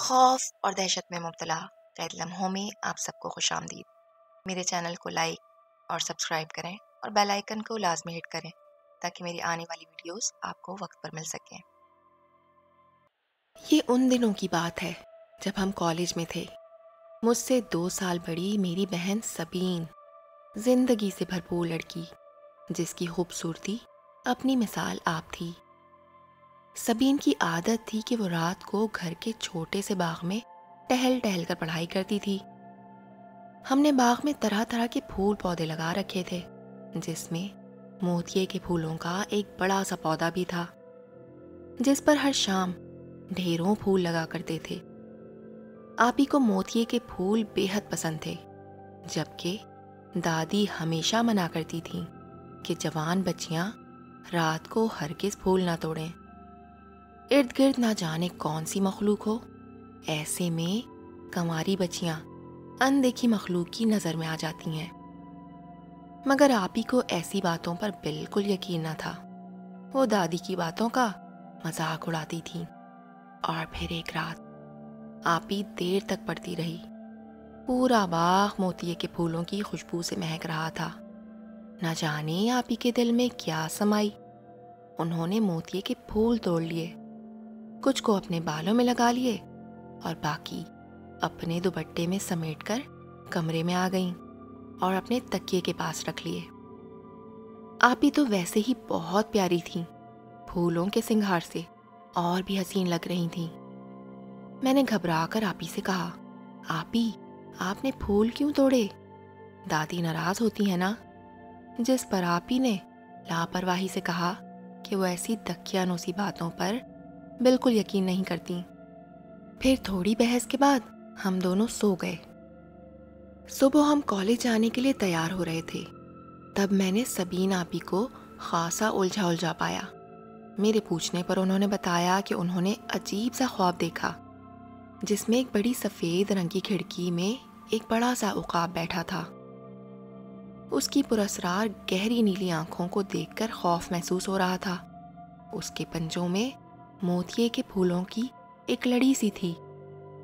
خوف اور دہشت میں مبتلا قید لمحوں میں آپ سب کو خوش آمدید۔ میرے چینل کو لائک اور سبسکرائب کریں اور بیل آئیکن کو لازمی ہٹ کریں تاکہ میری آنے والی ویڈیوز آپ کو وقت پر مل سکیں۔ یہ ان دنوں کی بات ہے جب ہم کالج میں تھے۔ مجھ سے 2 سال بڑی میری بہن سبین، زندگی سے بھرپور لڑکی جس کی خوبصورتی اپنی مثال آپ تھی۔ سبین کی عادت تھی کہ وہ رات کو گھر کے چھوٹے سے باغ میں ٹہل ٹہل کر پڑھائی کرتی تھی۔ ہم نے باغ میں طرح طرح کے پھول پودے لگا رکھے تھے، جس میں موتیے کے پھولوں کا ایک بڑا سا پودا بھی تھا، جس پر ہر شام ڈھیروں پھول لگا کرتے تھے۔ آپی کو موتیے کے پھول بے حد پسند تھے، جبکہ دادی ہمیشہ منع کرتی تھیں کہ جوان بچیاں رات کو ہرگز پھول نہ توڑیں۔ ارد گرد نہ جانے کون سی مخلوق ہو، ایسے میں کنواری بچیاں اندیکھی مخلوق کی نظر میں آ جاتی ہیں۔ مگر آپی کو ایسی باتوں پر بالکل یقین نہ تھا۔ وہ دادی کی باتوں کا مذاق اڑاتی تھی۔ اور پھر ایک رات آپی دیر تک پڑتی رہی۔ پورا باغ موتیے کے پھولوں کی خوشبو سے مہک رہا تھا۔ نہ جانے آپی کے دل میں کیا سمائی، انہوں نے موتیے کے پھول توڑ لیے، کچھ کو اپنے بالوں میں لگا لیے اور باقی اپنے دوپٹے میں سمیٹ کر کمرے میں آ گئیں اور اپنے تکیے کے پاس رکھ لیے۔ آپی تو ویسے ہی بہت پیاری تھیں، پھولوں کے سنگھار سے اور بھی حسین لگ رہی تھیں۔ میں نے گھبرا کر آپی سے کہا، آپی آپ نے پھول کیوں توڑے؟ دادی ناراض ہوتی ہے نا؟ جس پر آپی نے لاپرواہی سے کہا کہ وہ ایسی دقیانوسی باتوں پر بالکل یقین نہیں کرتی۔ پھر تھوڑی بحث کے بعد ہم دونوں سو گئے۔ صبح ہم کالج جانے کے لیے تیار ہو رہے تھے، تب میں نے سبین آپی کو خاصا الجھا پایا۔ میرے پوچھنے پر انہوں نے بتایا کہ انہوں نے عجیب سا خواب دیکھا، جس میں ایک بڑی سفید رنگ کی کھڑکی میں ایک بڑا سا عقاب بیٹھا تھا۔ اس کی پراسرار گہری نیلی آنکھوں کو دیکھ کر خوف محسوس ہو رہا تھا۔ اس کے پنجوں میں موتیے کے پھولوں کی ایک لڑی سی تھی،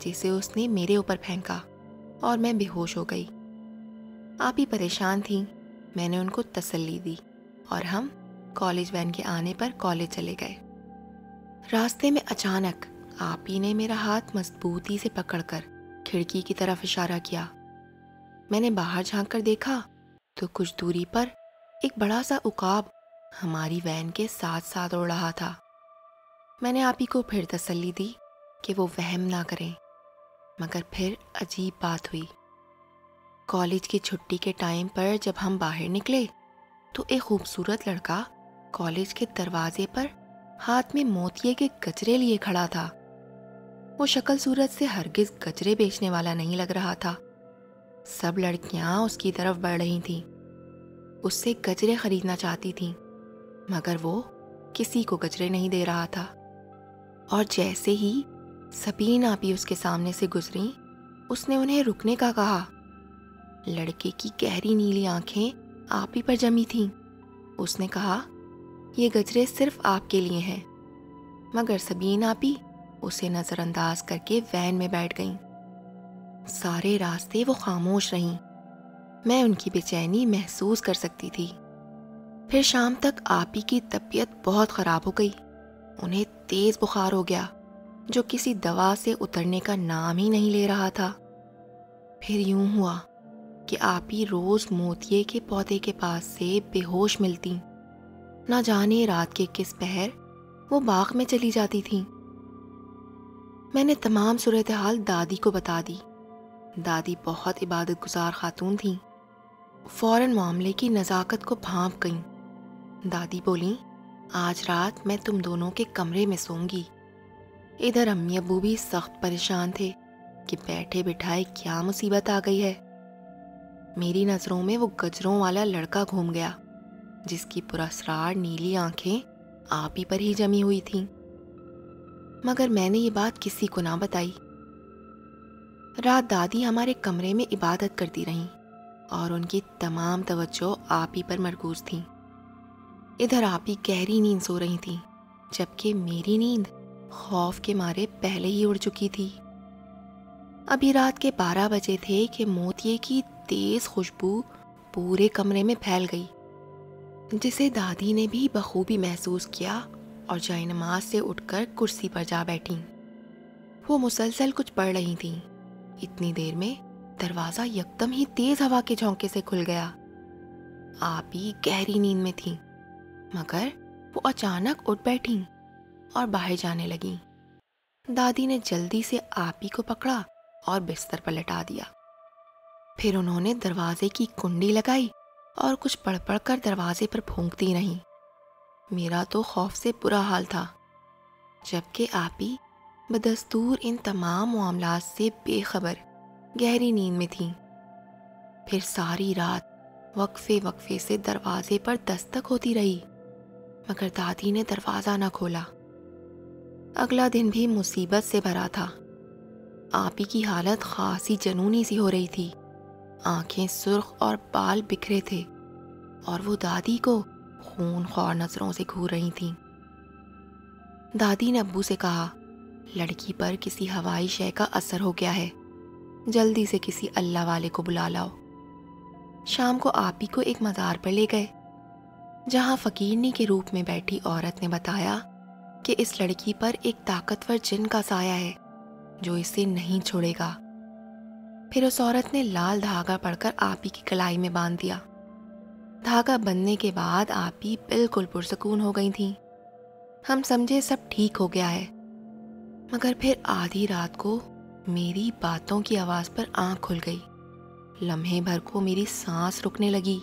جسے اس نے میرے اوپر پھینکا اور میں بے ہوش ہو گئی۔ آپی پریشان تھیں، میں نے ان کو تسلی دی اور ہم کالج وین کے آنے پر کالج چلے گئے۔ راستے میں اچانک آپی نے میرا ہاتھ مضبوطی سے پکڑ کر کھڑکی کی طرف اشارہ کیا۔ میں نے باہر جھانک کر دیکھا تو کچھ دوری پر ایک بڑا سا عقاب ہماری وین کے ساتھ ساتھ اڑ رہا تھا۔ میں نے آپی کو پھر تسلی دی کہ وہ وہم نہ کریں، مگر پھر عجیب بات ہوئی۔ کالج کی چھٹی کے ٹائم پر جب ہم باہر نکلے تو ایک خوبصورت لڑکا کالج کے دروازے پر ہاتھ میں موتیے کے گجرے لیے کھڑا تھا۔ وہ شکل صورت سے ہرگز گجرے بیچنے والا نہیں لگ رہا تھا۔ سب لڑکیاں اس کی طرف بڑھ رہی تھیں، اس سے گجرے خریدنا چاہتی تھیں، مگر وہ کسی کو گجرے نہیں دے رہا تھا۔ اور جیسے ہی سبین آپی اس کے سامنے سے گزریں، اس نے انہیں رکنے کا کہا۔ لڑکے کی گہری نیلی آنکھیں آپی پر جمی تھیں۔ اس نے کہا، یہ گجرے صرف آپ کے لیے ہیں، مگر سبین آپی اسے نظر انداز کر کے وین میں بیٹھ گئیں۔ سارے راستے وہ خاموش رہیں، میں ان کی بے چینی محسوس کر سکتی تھی۔ پھر شام تک آپی کی طبیعت بہت خراب ہو گئی، انہیں تیز بخار ہو گیا جو کسی دوا سے اترنے کا نام ہی نہیں لے رہا تھا۔ پھر یوں ہوا کہ آپی روز موتیے کے پودے کے پاس سے بے ہوش ملتی، نہ جانے رات کے کس پہر وہ باغ میں چلی جاتی تھیں۔ میں نے تمام صورتحال دادی کو بتا دی۔ دادی بہت عبادت گزار خاتون تھیں، فوراً معاملے کی نزاکت کو بھانپ گئیں۔ دادی بولیں، آج رات میں تم دونوں کے کمرے میں سوں گی۔ ادھر امی ابو بھی سخت پریشان تھے کہ بیٹھے بٹھائے کیا مصیبت آ گئی ہے۔ میری نظروں میں وہ گجروں والا لڑکا گھوم گیا، جس کی پراسرار نیلی آنکھیں آپی پر ہی جمی ہوئی تھیں، مگر میں نے یہ بات کسی کو نہ بتائی۔ رات دادی ہمارے کمرے میں عبادت کرتی رہیں اور ان کی تمام توجہ آپی پر مرکوز تھیں۔ ادھر آپی گہری نیند سو رہی تھیں، جبکہ میری نیند خوف کے مارے پہلے ہی اڑ چکی تھی۔ ابھی رات کے 12 بجے تھے کہ موتیے کی تیز خوشبو پورے کمرے میں پھیل گئی، جسے دادی نے بھی بخوبی محسوس کیا اور جائے نماز سے اٹھ کر کرسی پر جا بیٹھیں۔ وہ مسلسل کچھ پڑھ رہی تھیں۔ اتنی دیر میں دروازہ یکدم ہی تیز ہوا کے جھونکے سے کھل گیا۔ آپی گہری نیند میں تھیں، مگر وہ اچانک اٹھ بیٹھیں اور باہر جانے لگیں۔ دادی نے جلدی سے آپی کو پکڑا اور بستر پر لٹا دیا۔ پھر انہوں نے دروازے کی کنڈی لگائی اور کچھ پڑھ پڑھ کر دروازے پر پھونکتی رہیں۔ میرا تو خوف سے برا حال تھا، جبکہ آپی بدستور ان تمام معاملات سے بے خبر گہری نیند میں تھیں۔ پھر ساری رات وقفے وقفے سے دروازے پر دستک ہوتی رہی، مگر دادی نے دروازہ نہ کھولا۔ اگلا دن بھی مصیبت سے بھرا تھا۔ آپی کی حالت خاصی جنونی سی ہو رہی تھی، آنکھیں سرخ اور بال بکھرے تھے، اور وہ دادی کو خون خوار نظروں سے گھور رہی تھیں۔ دادی نے ابو سے کہا، لڑکی پر کسی ہوائی شے کا اثر ہو گیا ہے، جلدی سے کسی اللہ والے کو بلا لاؤ۔ شام کو آپی کو ایک مزار پر لے گئے، جہاں فقیرنی کے روپ میں بیٹھی عورت نے بتایا کہ اس لڑکی پر ایک طاقتور جن کا سایہ ہے جو اسے نہیں چھوڑے گا۔ پھر اس عورت نے لال دھاگا پڑھ کر آپی کی کلائی میں باندھ دیا۔ دھاگا بندھنے کے بعد آپی بالکل پرسکون ہو گئی تھیں۔ ہم سمجھے سب ٹھیک ہو گیا ہے، مگر پھر آدھی رات کو میری باتوں کی آواز پر آنکھ کھل گئی۔ لمحے بھر کو میری سانس رکنے لگی۔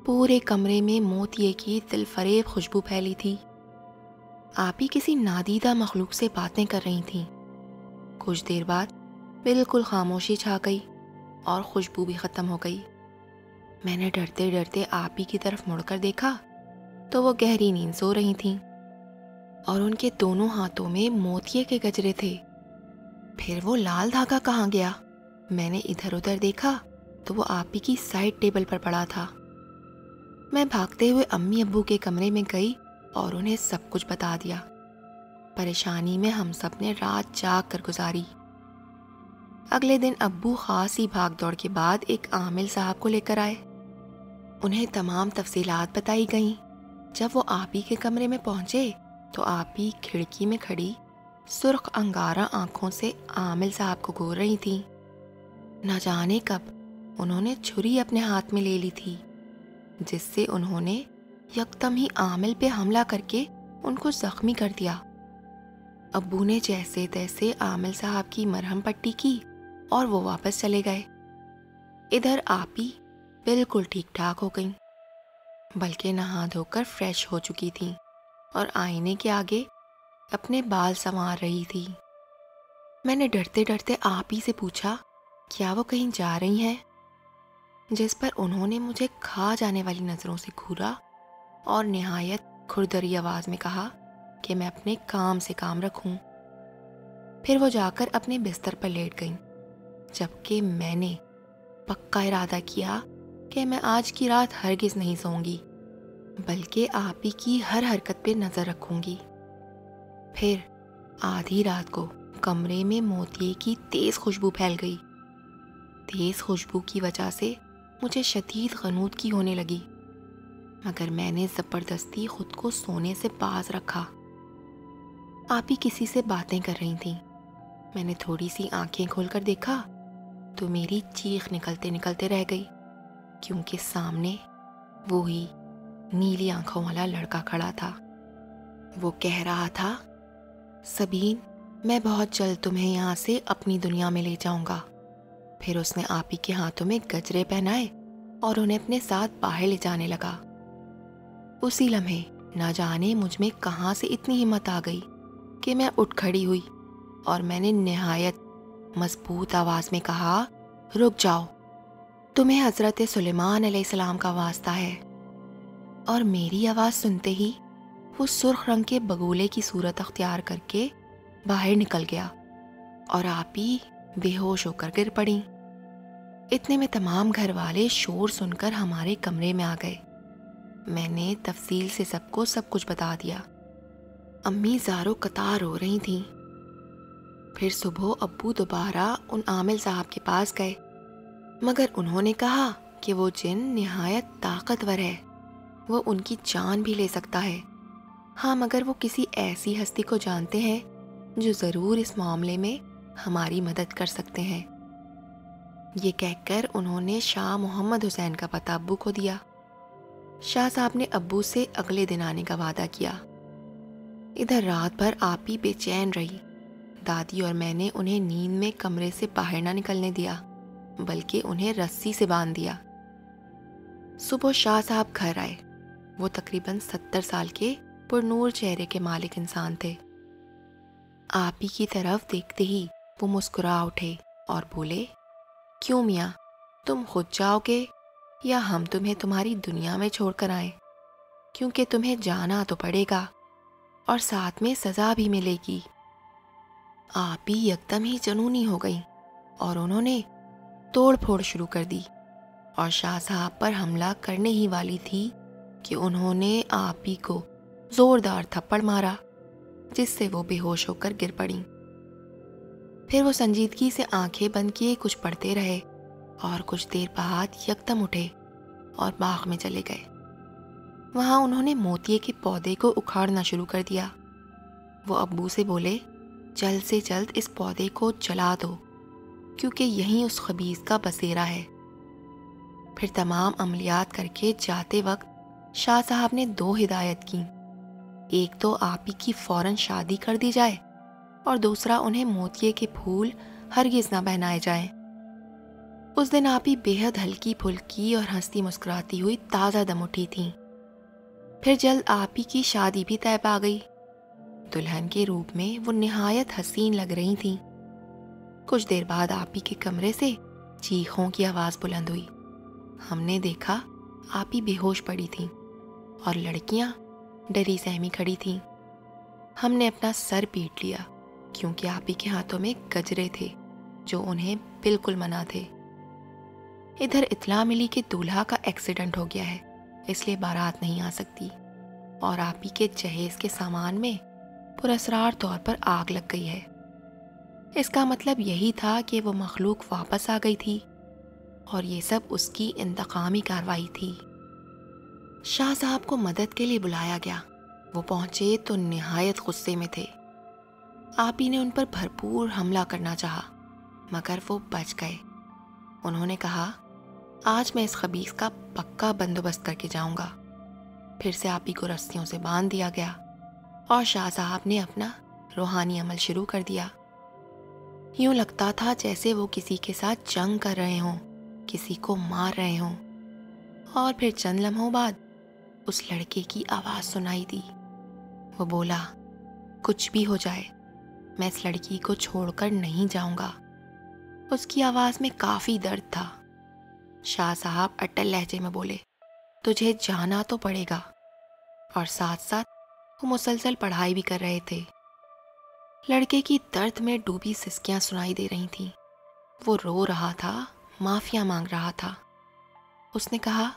پورے کمرے میں موتیے کی دل فریب خوشبو پھیلی تھی۔ آپی کسی نادیدہ مخلوق سے باتیں کر رہی تھیں۔ کچھ دیر بعد بالکل خاموشی چھا گئی اور خوشبو بھی ختم ہو گئی۔ میں نے ڈرتے ڈرتے آپی کی طرف مڑ کر دیکھا تو وہ گہری نیند سو رہی تھیں، اور ان کے دونوں ہاتھوں میں موتیے کے گجرے تھے۔ پھر وہ لال دھاگا کہاں گیا؟ میں نے ادھر ادھر دیکھا تو وہ آپی کی سائڈ ٹیبل پر پڑا تھا۔ میں بھاگتے ہوئے امی ابو کے کمرے میں گئی اور انہیں سب کچھ بتا دیا۔ پریشانی میں ہم سب نے رات جاگ کر گزاری۔ اگلے دن ابو خاصی بھاگ دوڑ کے بعد ایک عامل صاحب کو لے کر آئے۔ انہیں تمام تفصیلات بتائی گئیں۔ جب وہ آپی کے کمرے میں پہنچے تو آپی کھڑکی میں کھڑی سرخ انگارہ آنکھوں سے عامل صاحب کو گھور رہی تھیں۔ نہ جانے کب انہوں نے چھری اپنے ہاتھ میں لے لی تھی، جس سے انہوں نے یکدم ہی عامل پہ حملہ کر کے ان کو زخمی کر دیا۔ ابو نے جیسے تیسے عامل صاحب کی مرہم پٹی کی اور وہ واپس چلے گئے۔ ادھر آپی بالکل ٹھیک ٹھاک ہو گئیں، بلکہ نہا دھو کر فریش ہو چکی تھیں اور آئینے کے آگے اپنے بال سنوار رہی تھی۔ میں نے ڈرتے ڈرتے آپی سے پوچھا کیا وہ کہیں جا رہی ہیں، جس پر انہوں نے مجھے کھا جانے والی نظروں سے گھورا اور نہایت کھردری آواز میں کہا کہ میں اپنے کام سے کام رکھوں۔ پھر وہ جا کر اپنے بستر پر لیٹ گئیں، جبکہ میں نے پکا ارادہ کیا کہ میں آج کی رات ہرگز نہیں سوں گی، بلکہ آپی کی ہر حرکت پہ نظر رکھوں گی۔ پھر آدھی رات کو کمرے میں موتیے کی تیز خوشبو پھیل گئی۔ تیز خوشبو کی وجہ سے مجھے شدید غنودگی ہونے لگی، مگر میں نے زبردستی خود کو سونے سے باز رکھا۔ آپی کسی سے باتیں کر رہی تھیں۔ میں نے تھوڑی سی آنکھیں کھول کر دیکھا تو میری چیخ نکلتے نکلتے رہ گئی، کیونکہ سامنے وہی نیلی آنکھوں والا لڑکا کھڑا تھا۔ وہ کہہ رہا تھا، سبین، میں بہت جلد تمہیں یہاں سے اپنی دنیا میں لے جاؤں گا۔ پھر اس نے آپی کے ہاتھوں میں گجرے پہنائے اور انہیں اپنے ساتھ باہر لے جانے لگا۔ اسی لمحے نہ جانے مجھ میں کہاں سے اتنی ہمت آ گئی کہ میں اٹھ کھڑی ہوئی اور میں نے نہایت مضبوط آواز میں کہا، رک جاؤ، تمہیں حضرت سلیمان علیہ السلام کا واسطہ ہے۔ اور میری آواز سنتے ہی وہ سرخ رنگ کے بگولے کی صورت اختیار کر کے باہر نکل گیا اور آپی بے ہوش ہو کر گر پڑیں۔ اتنے میں تمام گھر والے شور سن کر ہمارے کمرے میں آ گئے۔ میں نے تفصیل سے سب کو سب کچھ بتا دیا۔ امی زارو قطار رو رہی تھیں۔ پھر صبح ابو دوبارہ ان عامل صاحب کے پاس گئے، مگر انہوں نے کہا کہ وہ جن نہایت طاقتور ہے، وہ ان کی جان بھی لے سکتا ہے۔ ہاں، مگر وہ کسی ایسی ہستی کو جانتے ہیں جو ضرور اس معاملے میں ہماری مدد کر سکتے ہیں۔ یہ کہہ کر انہوں نے شاہ محمد حسین کا پتہ ابو کو دیا۔ شاہ صاحب نے ابو سے اگلے دن آنے کا وعدہ کیا۔ ادھر رات بھر آپی بے چین رہی۔ دادی اور میں نے انہیں نیند میں کمرے سے باہر نہ نکلنے دیا، بلکہ انہیں رسی سے باندھ دیا۔ صبح شاہ صاحب گھر آئے۔ وہ تقریباً 70 سال کے پرنور چہرے کے مالک انسان تھے۔ آپی کی طرف دیکھتے ہی وہ مسکرا اٹھے اور بولے، کیوں میاں، تم خود جاؤ گے یا ہم تمہیں تمہاری دنیا میں چھوڑ کر آئیں؟ کیونکہ تمہیں جانا تو پڑے گا اور ساتھ میں سزا بھی ملے گی۔ آپی یکدم ہی جنونی ہو گئیں اور انہوں نے توڑ پھوڑ شروع کر دی اور شاہ صاحب پر حملہ کرنے ہی والی تھی کہ انہوں نے آپی کو زوردار تھپڑ مارا، جس سے وہ بے ہوش ہو کر گر پڑیں۔ پھر وہ سنجیدگی سے آنکھیں بند کیے کچھ پڑھتے رہے اور کچھ دیر بعد یکدم اٹھے اور باغ میں چلے گئے۔ وہاں انہوں نے موتیے کے پودے کو اکھاڑنا شروع کر دیا۔ وہ ابو سے بولے، جلد سے جلد اس پودے کو جلا دو، کیونکہ یہیں اس خبیث کا بسیرا ہے۔ پھر تمام عملیات کر کے جاتے وقت شاہ صاحب نے 2 ہدایت کی۔ ایک تو آپی کی فوراً شادی کر دی جائے اور دوسرا انہیں موتیے کے پھول ہرگز نہ پہنائے جائیں۔ اس دن آپی بے حد ہلکی پھلکی اور ہنستی مسکراتی ہوئی تازہ دم اٹھی تھیں۔ پھر جلد آپی کی شادی بھی طے پا گئی۔ دلہن کے روپ میں وہ نہایت حسین لگ رہی تھیں۔ کچھ دیر بعد آپی کے کمرے سے چیخوں کی آواز بلند ہوئی۔ ہم نے دیکھا آپی بے ہوش پڑی تھیں اور لڑکیاں ڈری سہمی کھڑی تھیں۔ ہم نے اپنا سر پیٹ لیا، کیونکہ آپی کے ہاتھوں میں گجرے تھے جو انہیں بالکل منع تھے۔ ادھر اطلاع ملی کہ دولہا کا ایکسیڈنٹ ہو گیا ہے، اس لیے بارات نہیں آ سکتی، اور آپی کے جہیز کے سامان میں پراسرار طور پر آگ لگ گئی ہے۔ اس کا مطلب یہی تھا کہ وہ مخلوق واپس آ گئی تھی اور یہ سب اس کی انتقامی کارروائی تھی۔ شاہ صاحب کو مدد کے لیے بلایا گیا۔ وہ پہنچے تو نہایت غصے میں تھے۔ آپی نے ان پر بھرپور حملہ کرنا چاہا، مگر وہ بچ گئے۔ انہوں نے کہا، آج میں اس خبیث کا پکا بندوبست کر کے جاؤں گا۔ پھر سے آپی کو رسیوں سے باندھ دیا گیا اور شاہ صاحب نے اپنا روحانی عمل شروع کر دیا۔ یوں لگتا تھا جیسے وہ کسی کے ساتھ جنگ کر رہے ہوں، کسی کو مار رہے ہوں۔ اور پھر چند لمحوں بعد اس لڑکے کی آواز سنائی دی۔ وہ بولا، کچھ بھی ہو جائے میں اس لڑکی کو چھوڑ کر نہیں جاؤں گا۔ اس کی آواز میں کافی درد تھا۔ شاہ صاحب اٹل لہجے میں بولے، تجھے جانا تو پڑے گا، اور ساتھ ساتھ وہ مسلسل پڑھائی بھی کر رہے تھے۔ لڑکے کی درد میں ڈوبی سسکیاں سنائی دے رہی تھیں۔ وہ رو رہا تھا، معافیاں مانگ رہا تھا۔ اس نے کہا،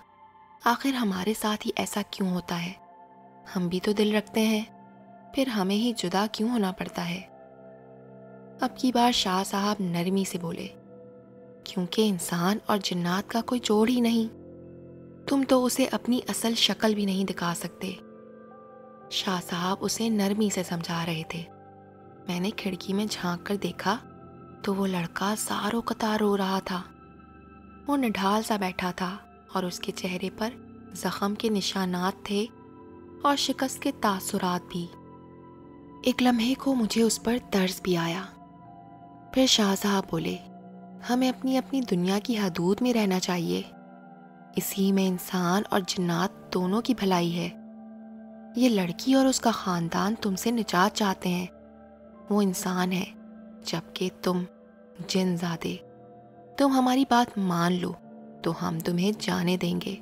آخر ہمارے ساتھ ہی ایسا کیوں ہوتا ہے؟ ہم بھی تو دل رکھتے ہیں، پھر ہمیں ہی جدا کیوں ہونا پڑتا ہے؟ اب کی بار شاہ صاحب نرمی سے بولے، کیونکہ انسان اور جنات کا کوئی جوڑ ہی نہیں، تم تو اسے اپنی اصل شکل بھی نہیں دکھا سکتے۔ شاہ صاحب اسے نرمی سے سمجھا رہے تھے۔ میں نے کھڑکی میں جھانک کر دیکھا تو وہ لڑکا زاروں قطار رو رہا تھا۔ وہ نڈھال سا بیٹھا تھا اور اس کے چہرے پر زخم کے نشانات تھے اور شکست کے تاثرات بھی۔ ایک لمحے کو مجھے اس پر ترس بھی آیا۔ پھر شاہ صاحب بولے، ہمیں اپنی اپنی دنیا کی حدود میں رہنا چاہیے، اسی میں انسان اور جنات دونوں کی بھلائی ہے۔ یہ لڑکی اور اس کا خاندان تم سے نجات چاہتے ہیں، وہ انسان ہے جبکہ تم جن زادے۔ تم ہماری بات مان لو تو ہم تمہیں جانے دیں گے۔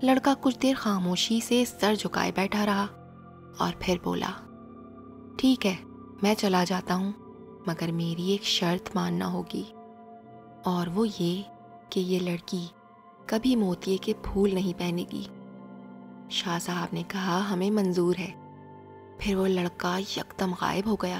لڑکا کچھ دیر خاموشی سے سر جھکائے بیٹھا رہا اور پھر بولا، ٹھیک ہے، میں چلا جاتا ہوں، مگر میری ایک شرط ماننا ہوگی، اور وہ یہ کہ یہ لڑکی کبھی موتیے کے پھول نہیں پہنے گی۔ شاہ صاحب نے کہا، ہمیں منظور ہے۔ پھر وہ لڑکا یکدم غائب ہو گیا۔